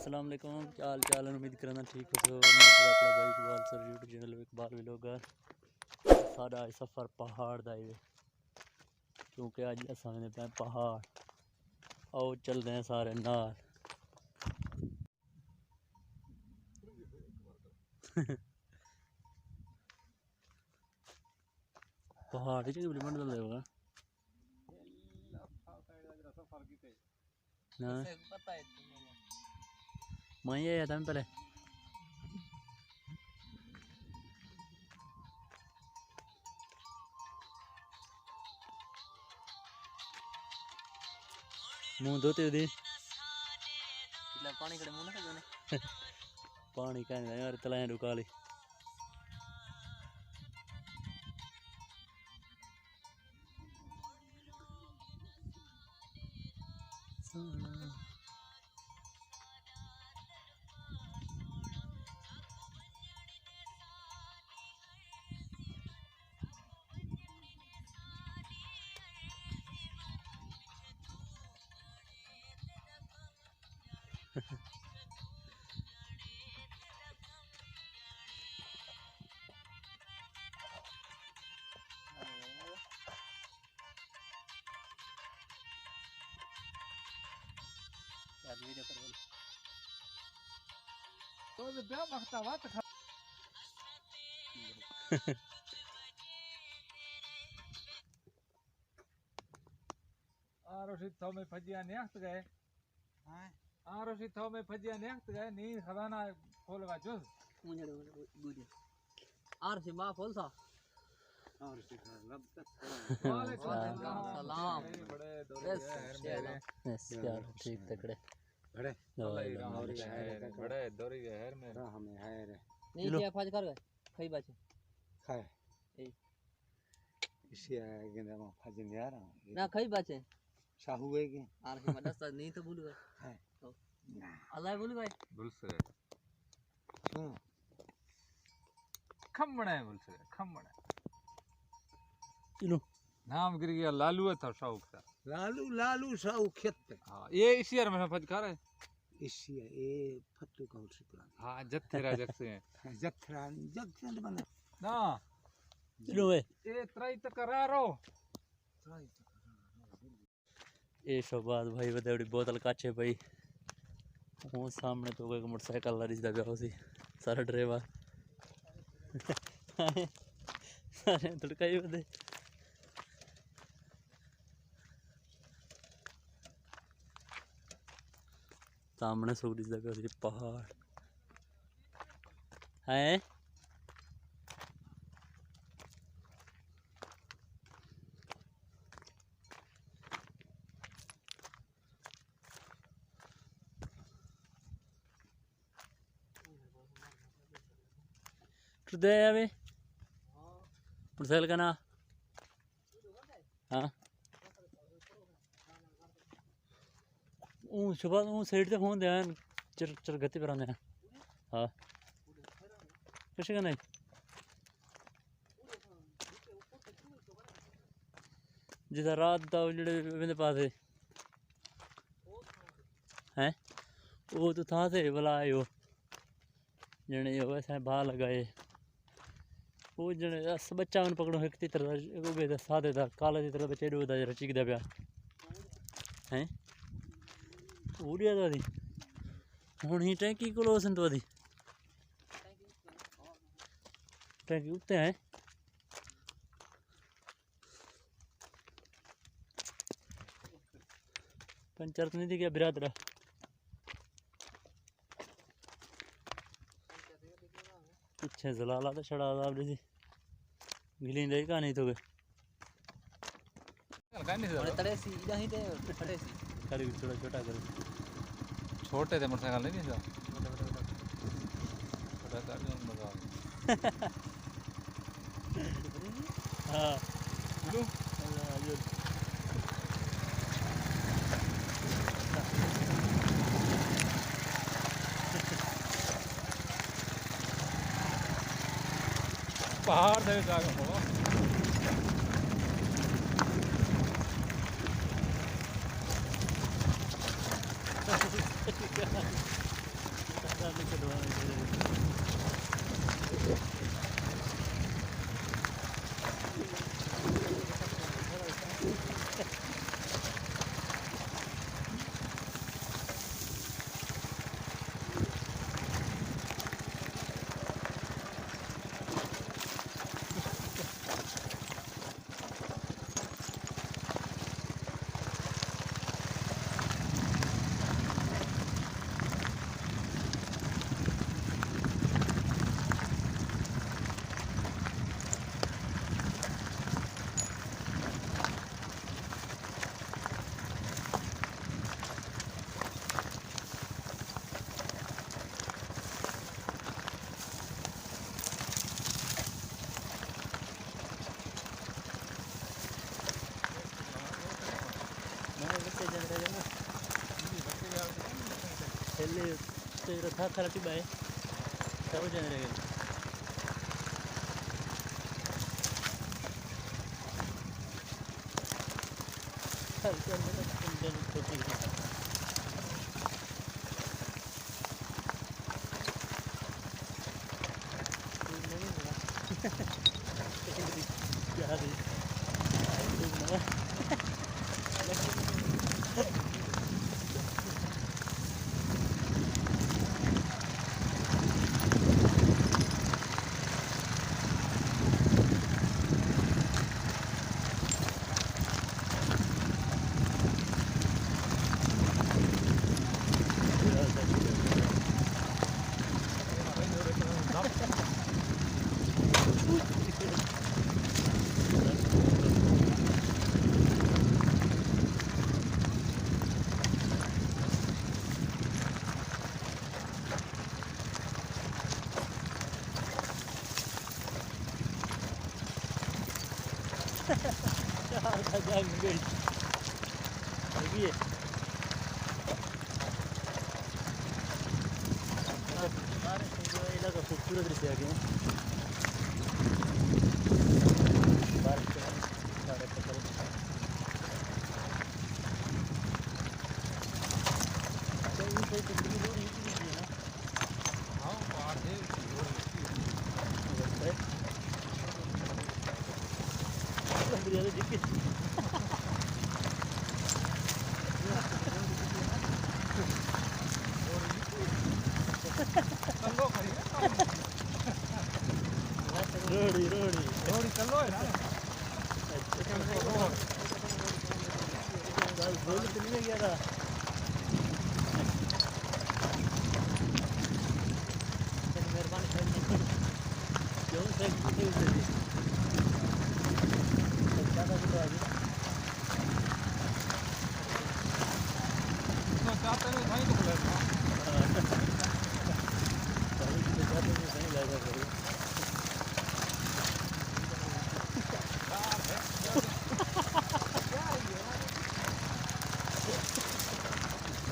अस्सलाम वालेकुम, क्या हाल चाल है। उम्मीद करना ठीक हो। मैं अपना भाई इकबाल सर यूट्यूब चैनल पे इकबाल व्लॉगर। सारा सफ़र पहाड़ दा है क्योंकि अज सामने पे पहाड़ आओ चल रहे हैं सारे नाल। पहाड़ च बड़ी मंडल होगा ना मैं ये था पहले मुँह धोते हुए पानी कड़े मुंह ना पानी का यार तलाएं रुका ली। वीडियो कर तो ब्याह वक्त आवाज आरोशी थो में फजिया नेख्त गए हां आरोशी थो में फजिया नेख्त गए नी खजाना खोल का जुस मुझे वीडियो आर से मां खोल सा और सिखा लब तक वालेकुम सलाम बड़े दौरे मेरे यस यार ठीक तकड़े बड़े बड़े दौरे है में हमें है रे नहीं क्या फज कर गए कई बचे खाए इसी गेंदा में फजन यार ना कई बचे शाहू है के आर से मदद नहीं तो भूल गए है ना अल्लाह भूल गए बुलसे खम्मणे बुलसे खम्मणे चलो नाम गिर गया लालू था शाहू का लालू लालू साहू खेत पे हां ये इसी यार में फज कर है इसी ए फत्तू का सिपरा हां जत्थेरा जग से जगसन बना ना चलो वे ए त्राई तक करारो ये शोबाज भाई बड़ी बोतल काचे भाई वो सामने तो कोई मोटरसाइकिल ला रिश्ता ब्याह सी सारा ड्राइवर सारे तड़काई बदे सामने सो रिश्ता ब्याह सी पहाड़ है। दे अभी मोटरसाइकिल का ना हाँ सुबह साइड से फोन दे चर चर गति पर आने हाँ कुछ का नहीं जिधर रात दा उजड़े मेरे पास है वो तो था से भला आयो जने यो ऐसा बाहर लगाए वो जने बच्चा मन पकड़ो एक तरह उबे दा सादे दा काले दी तरह बच्चे दो दा जरा चिक दा प्या हैं उड़िया दा दी हुन ही टैंकी कोलो सन तो दी टैंकी उत्ते है पंचर नहीं थी क्या बिरादरा पीछे जलाला तो छड़ा था जैसी गिली नहीं का नहीं तो गए तड़े सी इधर ही थे तड़े सी कर थोड़ा छोटा कर छोटे थे मोटरसाइकिल नहीं था छोटा कर दो मजा हाँ लो पहाड़ से जाकर हो Te rasa tharati bae. Tahu jangan lagi. Hal jangan jangan jangan. Jangan guys. Lagi ya. बारिश जो इलाका खूबसूरत दृश्य आ गया बारिश के सारे पत्थर तो इन से कितनी दूर ही की है ना हाँ पहाड़ है बढ़िया तो दिक्कत चलो खड़ी रोड़ी रोड़ी रोड़ी चलो है ना बोल तो नहीं गया था मेहरबानी क्यों से ज़्यादा कुछ आ गया तो चाहते हैं भाई तो बोले नहीं लगा करो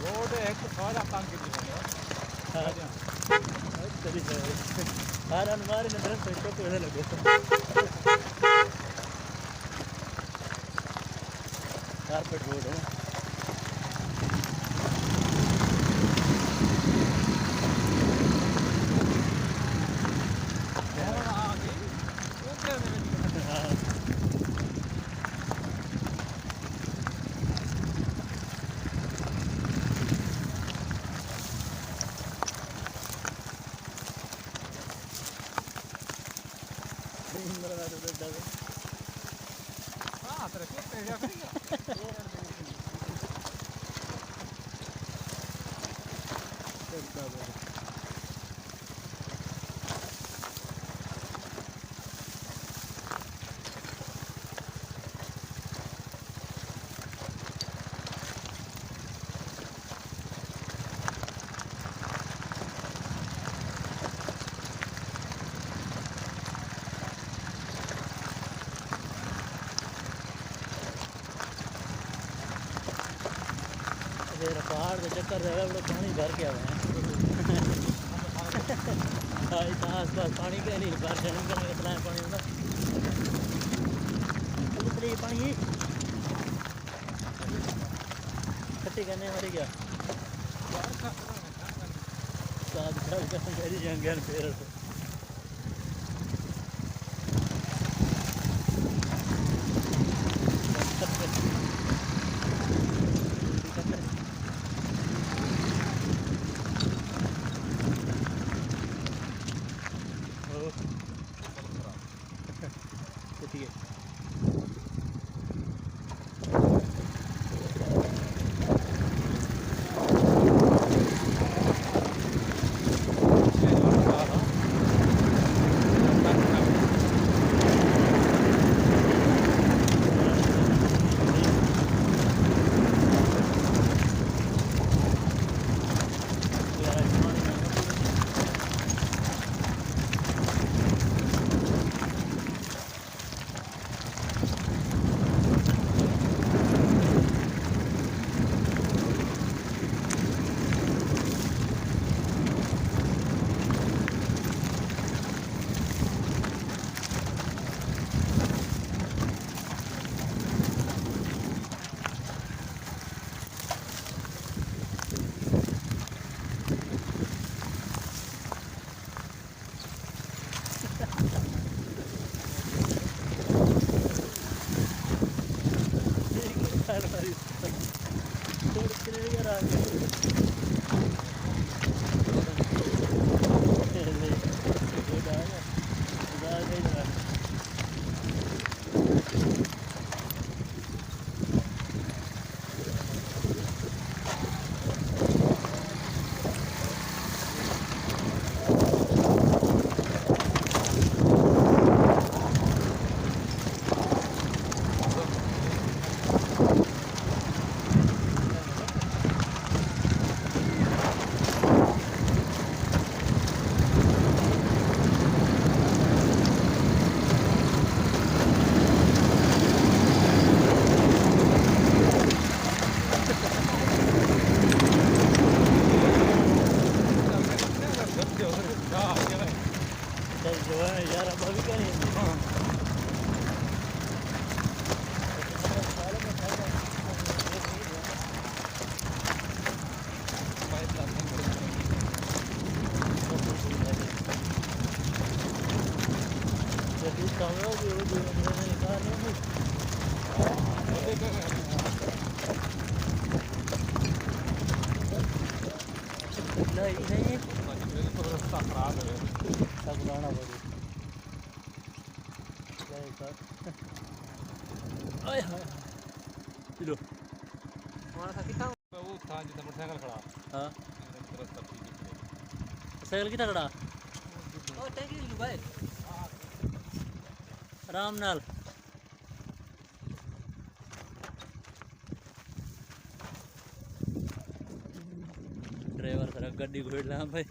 रोड है तो थोड़ा काम की दीजिए चली जाए हर हमारे नंबर पे तो पहले लगे कारपेट रोड है हाँ तेरे को तेरे फिर पहाड़ के चक्कर रहे बड़ा पानी भर के आवे हैं आस पास पानी के नहीं बाहर जाने का कितना है पानी होगा कितने पानी है खट्टी करने वाली क्या हालात खराब कर मेरी जंगल फिर ठीक है यार अब अभी क्या नहीं नहीं रास्ता खराब है सब लाना पड़े आय हाय किलो तुम्हारा था कितना वो था जितना मोटरसाइकिल खड़ा हाँ रास्ता ठीक है साइकिल कितना खड़ा ओ टैंकी लू भाई आराम नाल ड्राइवर सर गड्डी घोड़ ला भाई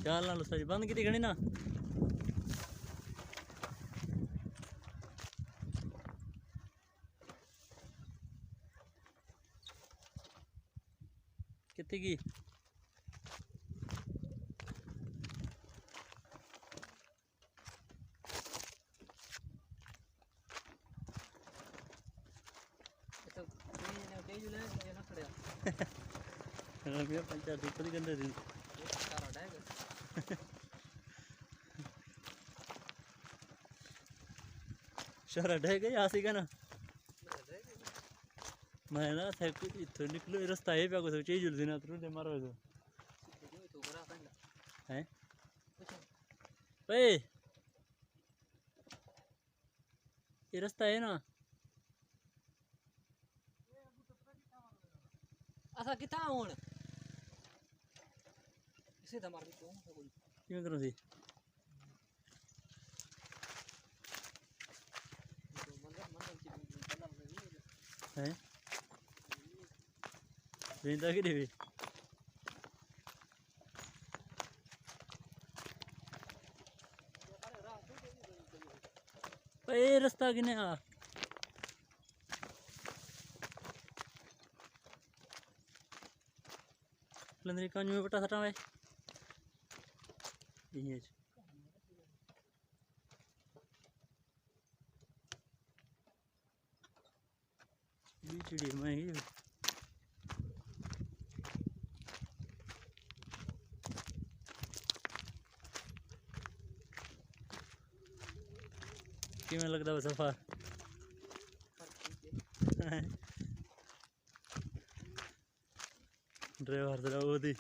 चाल ना सारी बंद की घनी ना कितने की तो कई जुले ये ना खड़े रमिया पंचायत ऊपर ही गंदे दिन सारा डायग शहर ढह गए यहाँ से का ना मैं ना थे कुछ इतना निकलो रास्ता है पे कुछ चीज जुल देना तुरंत मारो तो तो बड़ा पहला हैं ओए ये रास्ता है ना असा कितना हुन इसे धमार भी तो कोई क्यों करो सी हैं वेंदा कि देवी ए रास्ता किने आ लंदरी कांजू में बटा सटा भाई ये बीचड़ी में ही ਕਿਵੇਂ ਲੱਗਦਾ ਵਾ ਸਫ਼ਰ ਡਰਾਈਵਰ ਦਾ ਉਹਦੀ